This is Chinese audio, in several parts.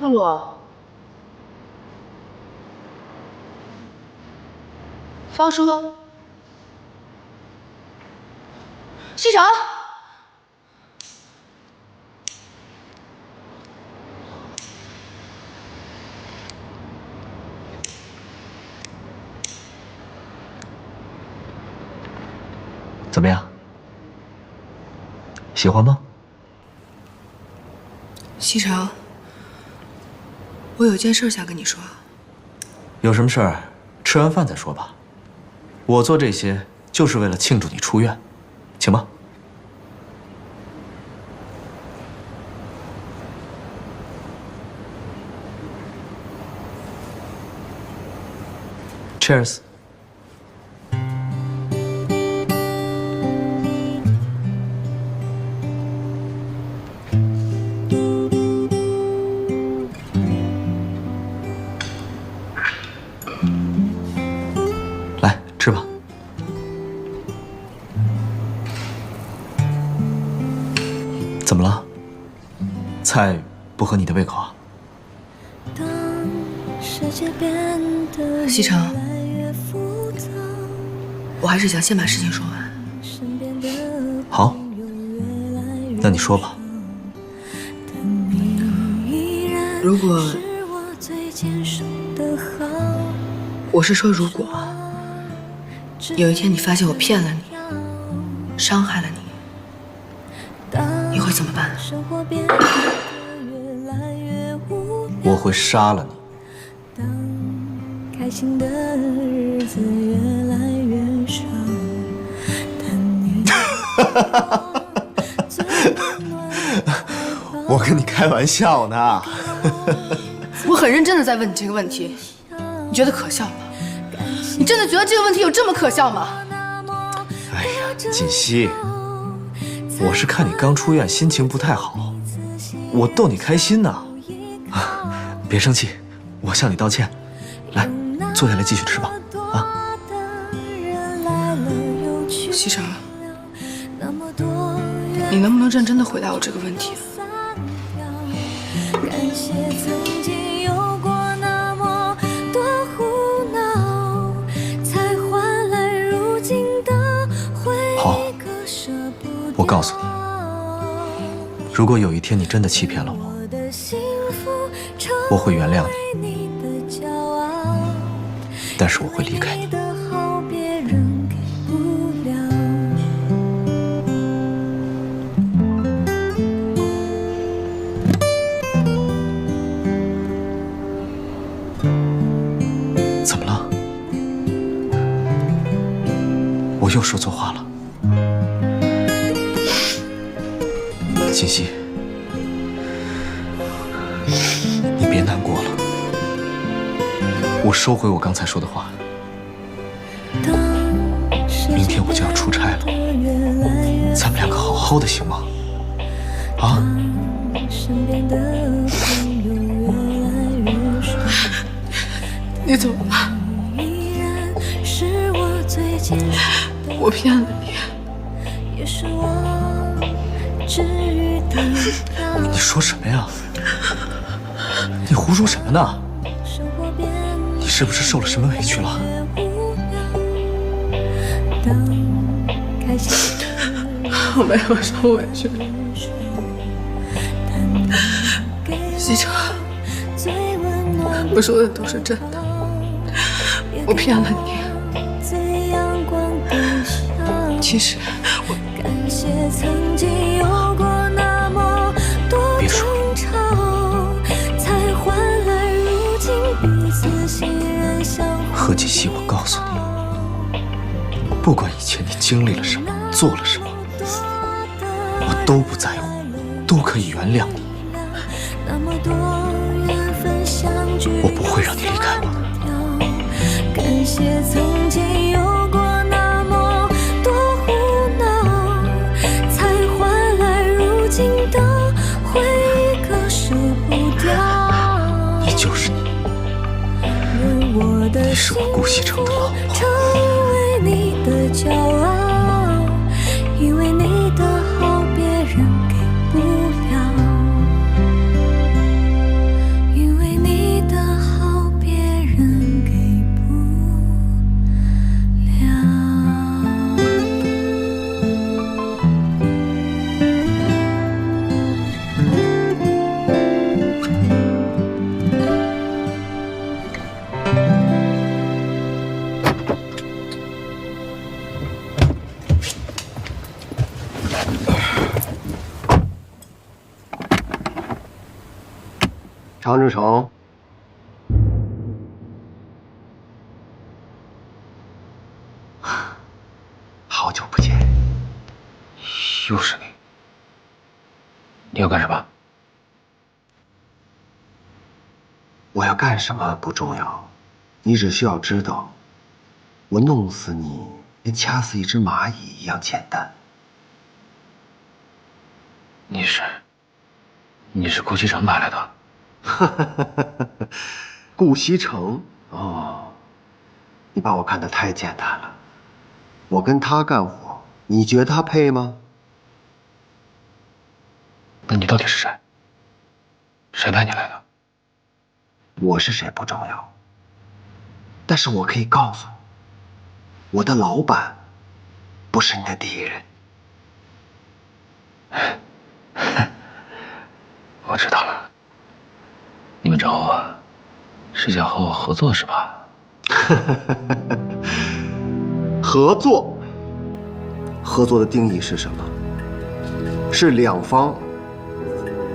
特洛，方叔，西城，怎么样？喜欢吗？西城，我有件事想跟你说。有什么事儿，吃完饭再说吧。我做这些就是为了庆祝你出院，请吧。Cheers。来，吃吧。怎么了？菜不合你的胃口啊？西城，我还是想先把事情说完。好，那你说吧。如果，我是说如果，有一天你发现我骗了你，伤害了你，你会怎么办？我会杀了你。开心的日子越来越少，但你我跟你开玩笑呢。我很认真的在问你这个问题，你觉得可笑吗？你真的觉得这个问题有这么可笑吗？哎呀，锦溪，我是看你刚出院，心情不太好，我逗你开心呢。别生气，我向你道歉。来，坐下来继续吃吧。啊，西城，你能不能认真的回答我这个问题？感谢曾经有过那么多胡闹，才换来如今的回忆。我告诉你，如果有一天你真的欺骗了我，我会原谅你，但是我会离开你。怎么了？我又说错话了。锦溪，你别难过了，我收回我刚才说的话。明天我就要出差了，咱们两个好好的行吗？啊？你怎么了？我骗了你。你说什么呀？你胡说什么呢？你是不是受了什么委屈了？我没有受委屈。西城，我说的都是真的，我骗了你。其实我别说了，何锦溪，我告诉你，不管以前你经历了什么，做了什么，我都不在乎，都可以原谅你。我不会让你离开我的。感谢曾经有过那么多胡闹，才换来如今的回忆，可舍不掉。你就是你，你是我顾西城的老婆。成为你的骄傲，因为你的好别人给不了。常志成，好久不见。又是你，你要干什么？我要干什么不重要，你只需要知道，我弄死你跟掐死一只蚂蚁一样简单。你是顾西城派来的？顾西城，哦，你把我看得太简单了。我跟他干活，你觉得他配吗？那你到底是谁？谁派你来的？我是谁不重要，但是我可以告诉你，我的老板不是你的敌人。我知道了，你们找我是想和我合作是吧？合作，合作的定义是什么？是两方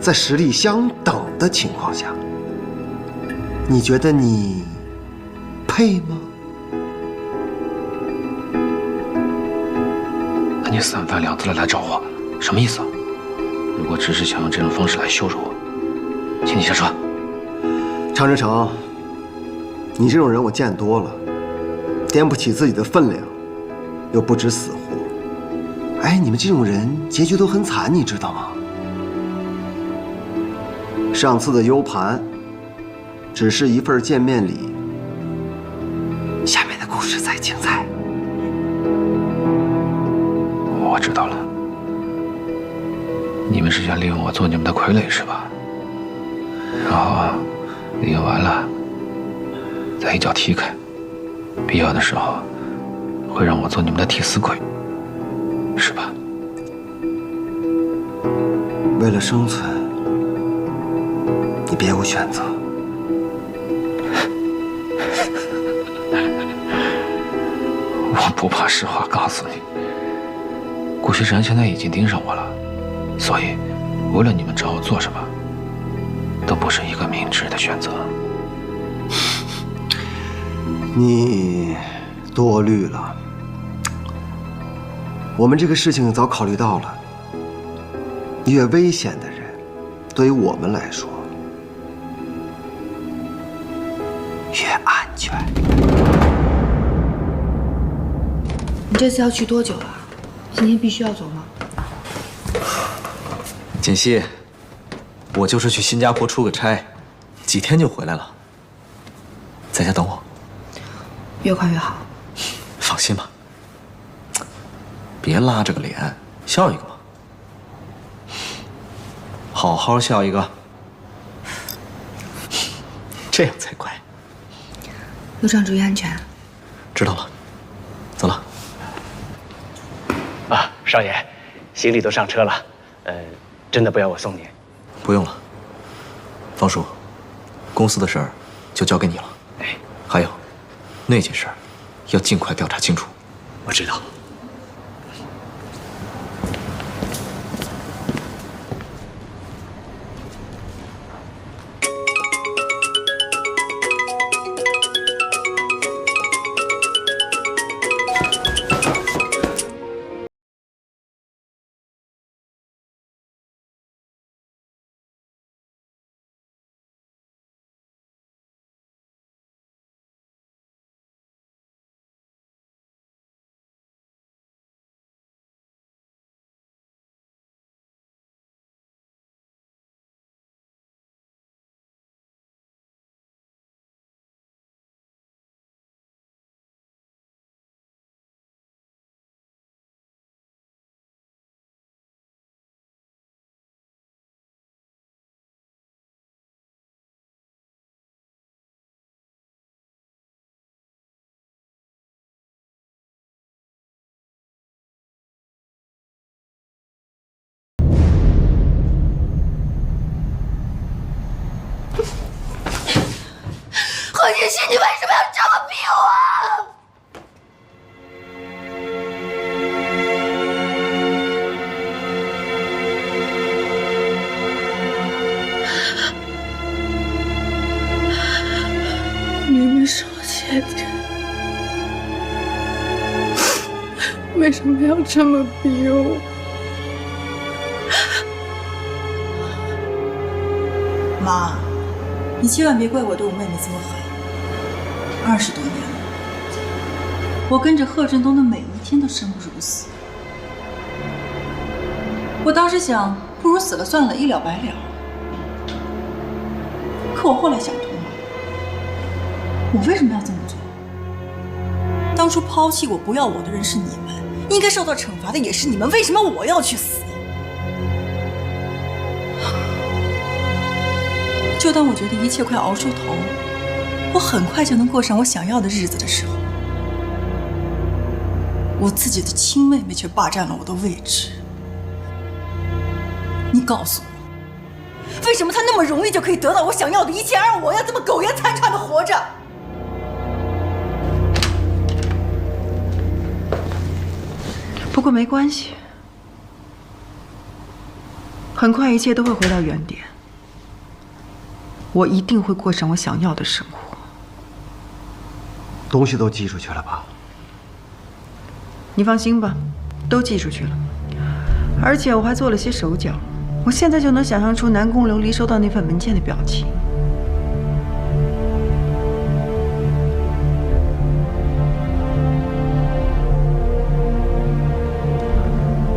在实力相等的情况下，你觉得你配吗？那你三番两次的来找我，什么意思啊？如果只是想用这种方式来羞辱我，请你下车。常志成，你这种人我见多了，掂不起自己的分量，又不知死活。哎，你们这种人结局都很惨，你知道吗？上次的 U 盘只是一份见面礼，下面的故事才精彩。我知道了，你们是想利用我做你们的傀儡是吧？然后利用完了，再一脚踢开，必要的时候会让我做你们的替死鬼，是吧？为了生存，你别无选择。我不怕实话告诉你，顾西城现在已经盯上我了，所以无论你们找我做什么，都不是一个明智的选择。你多虑了，我们这个事情早考虑到了，越危险的人，对于我们来说越安全。你这次要去多久啊？今天必须要走吗？锦溪，我就是去新加坡出个差，几天就回来了，在家等我。越快越好。放心吧，别拉着个脸，笑一个嘛，好好笑一个，这样才乖。路上注意安全。知道了，走了。啊，少爷，行李都上车了，真的不要我送您？不用了，方叔，公司的事儿就交给你了。哎，还有，那件事儿要尽快调查清楚。我知道。为什么要这么逼我？妈，你千万别怪我对我妹妹这么狠。20多年了，我跟着贺振东的每一天都生不如死。我当时想，不如死了算了，一了百了。可我后来想通了，我为什么要这么做？当初抛弃我、不要我的人是你们，应该受到惩罚的也是你们，为什么我要去死？就当我觉得一切快熬出头，我很快就能过上我想要的日子的时候，我自己的亲妹妹却霸占了我的位置。你告诉我，为什么她那么容易就可以得到我想要的一切，而我要这么苟延残喘的活着？不过没关系，很快一切都会回到原点。我一定会过上我想要的生活。东西都寄出去了吧？你放心吧，都寄出去了，而且我还做了些手脚。我现在就能想象出南宫琉璃收到那份文件的表情。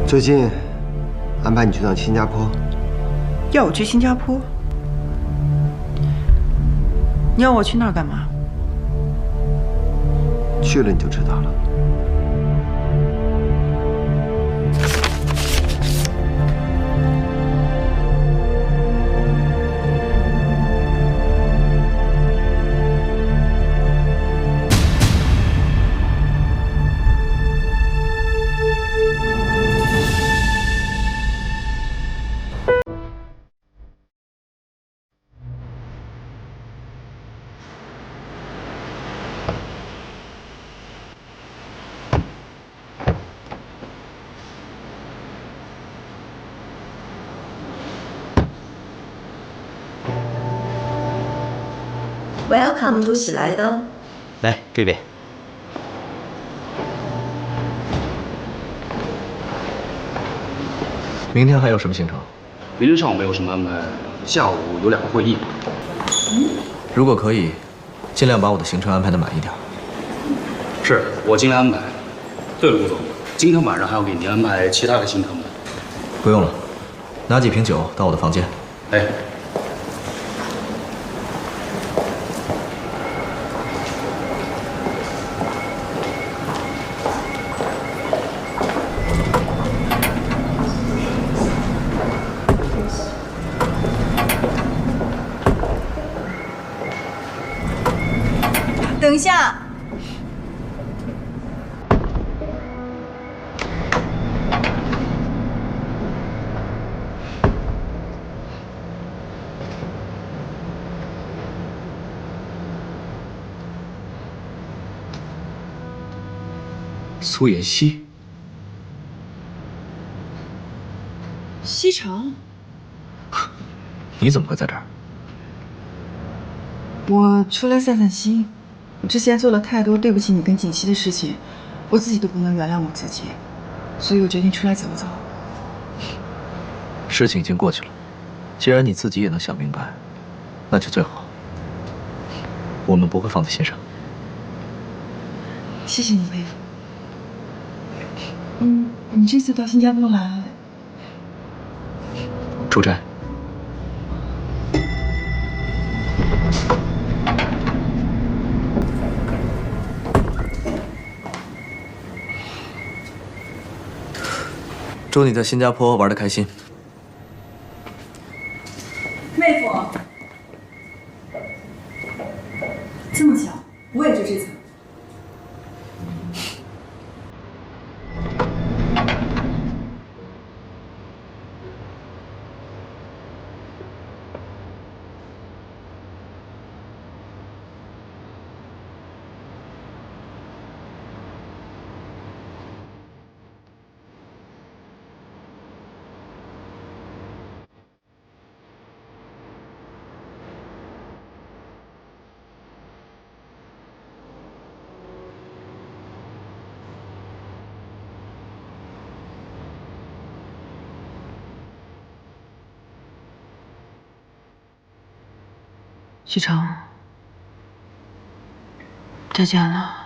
最近安排你去趟新加坡。要我去新加坡？你要我去那儿干嘛？去了你就知道了。Welcome to 喜来登。来这边。明天还有什么行程？明天上午没有什么安排，下午有2个会议。如果可以，尽量把我的行程安排的满一点。是我尽量安排。对了，顾总，今天晚上还要给您安排其他的行程吗？不用了，拿几瓶酒到我的房间。哎。等一下。苏妍希，西城，你怎么会在这儿？我出来散散心。我之前做了太多对不起你跟锦溪的事情，我自己都不能原谅我自己，所以我决定出来走走。事情已经过去了，既然你自己也能想明白，那就最好。我们不会放在心上。谢谢你，妹。你这次到新加坡来，出差。祝你在新加坡玩得开心。妹夫，这么巧，我也住这层。许成，再见了。